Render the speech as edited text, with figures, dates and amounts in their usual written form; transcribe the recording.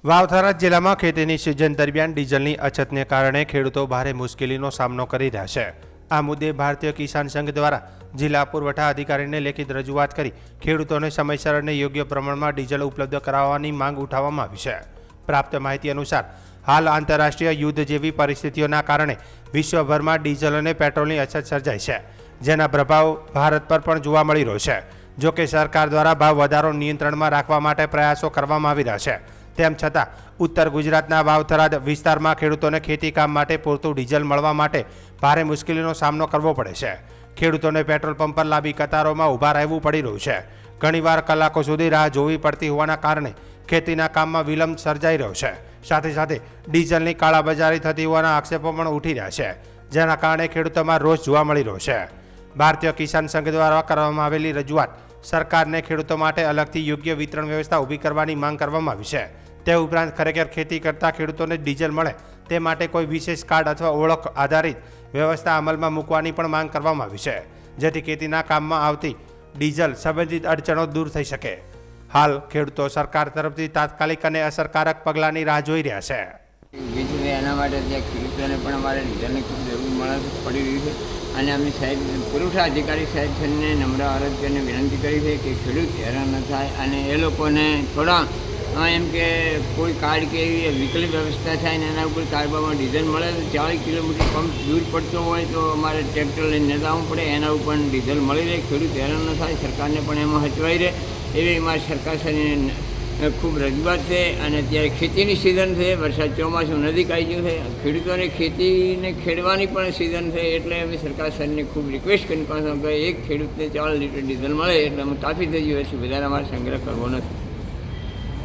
વાવથરા જિલ્લામાં ખેતીની સિઝન દરમિયાન ડીઝલની અછતને કારણે ખેડૂતો ભારે મુશ્કેલીનો સામનો કરી રહ્યા છે। આ મુદ્દે ભારતીય કિસાન સંઘ દ્વારા જિલ્લા પુરવઠા અધિકારીને લેખિત રજૂઆત કરી ખેડૂતોને સમયસર અને યોગ્ય પ્રમાણમાં ડીઝલ ઉપલબ્ધ કરાવવાની માંગ ઉઠાવવામાં આવી છે। પ્રાપ્ત માહિતી અનુસાર હાલ આંતરરાષ્ટ્રીય યુદ્ધ જેવી પરિસ્થિતિઓના કારણે વિશ્વભરમાં ડીઝલ અને પેટ્રોલની અછત સર્જાઈ છે, જેના પ્રભાવ ભારત પર પણ જોવા મળી રહ્યો છે। જો કે સરકાર દ્વારા ભાવ વધારો નિયંત્રણમાં રાખવા માટે પ્રયાસો કરવામાં આવી રહ્યા છે, તેમ છતાં ઉત્તર ગુજરાતના વાવથરા વિસ્તારમાં ખેડૂતોને ખેતી કામ માટે પૂરતું ડીઝલ મળવા માટે ભારે મુશ્કેલીનો સામનો કરવો પડે છે। ખેડૂતોને પેટ્રોલ પંપ પર લાંબી કતારોમાં ઊભા રહેવું પડી રહ્યું છે। ઘણીવાર કલાકો સુધી રાહ જોવી પડતી હોવાના કારણે ખેતીના કામમાં વિલંબ સર્જાઈ રહ્યો છે। સાથે સાથે ડીઝલની કાળાબજારી થતી હોવાના આક્ષેપો પણ ઉઠી રહ્યા છે, જેના કારણે ખેડૂતોમાં રોષ જોવા મળી રહ્યો છે। ભારતીય કિસાન સંઘ દ્વારા કરવામાં આવેલી રજૂઆત સરકારને ખેડૂતો માટે અલગથી યોગ્ય વિતરણ વ્યવસ્થા ઊભી કરવાની માંગ કરવામાં આવી છે। તે ઉપરાંત ખરેખર ખેતી કરતા ખેડૂતોને ડીઝલ મળે તે માટે કોઈ વિશેષ કાર્ડ અથવા ઓળખ આધારિત વ્યવસ્થા અમલમાં મૂકવાની પણ માંગ કરવામાં આવી છે, જેથી ખેતીના કામમાં આવતી ડીઝલ સંબંધિત અડચણો દૂર થઈ શકે। હાલ ખેડૂતો સરકાર તરફથી તાત્કાલિક અને અસરકારક પગલાંની રાહ જોઈ રહ્યા છે। એના માટે ત્યાં ખેડૂતોને પણ અમારે ડીઝલની ખૂબ જરૂર પડી રહી છે અને અમે સાહેબ પુરવઠા અધિકારી સાહેબને નમ્ર આરોગ્યને વિનંતી કરી છે કે ખેડૂત હેરાન ન થાય અને એ લોકોને થોડા એમ કે કોઈ કાર્ડ કે એવી વિકલ્પ વ્યવસ્થા થાય ને એના ઉપર કાર્ડમાં ડીઝલ મળે તો 40 કિલોમીટર પંપ દૂર પડતો હોય તો અમારે ટ્રેક્ટર લઈને જવું પડે, એના ઉપર ડીઝલ મળી રહે, ખેડૂત હેરાન ન થાય, સરકારને પણ એમાં હચવાઈ રહે એવી અમારી સરકાર સાથે ખૂબ રજૂઆત છે। અને અત્યારે ખેતીની સિઝન છે, વરસાદ ચોમાસું નજીક આવી ગયું છે, ખેડૂતોને ખેતીને ખેડવાની પણ સિઝન છે, એટલે અમે સરકાર સરને ખૂબ રિક્વેસ્ટ કરી પાછો કે એક ખેડૂતને 4 લીટર ડીઝલ મળે એટલે અમે કાફી થઈ ગયું છે, વધારે અમારે સંગ્રહ કરવો નથી।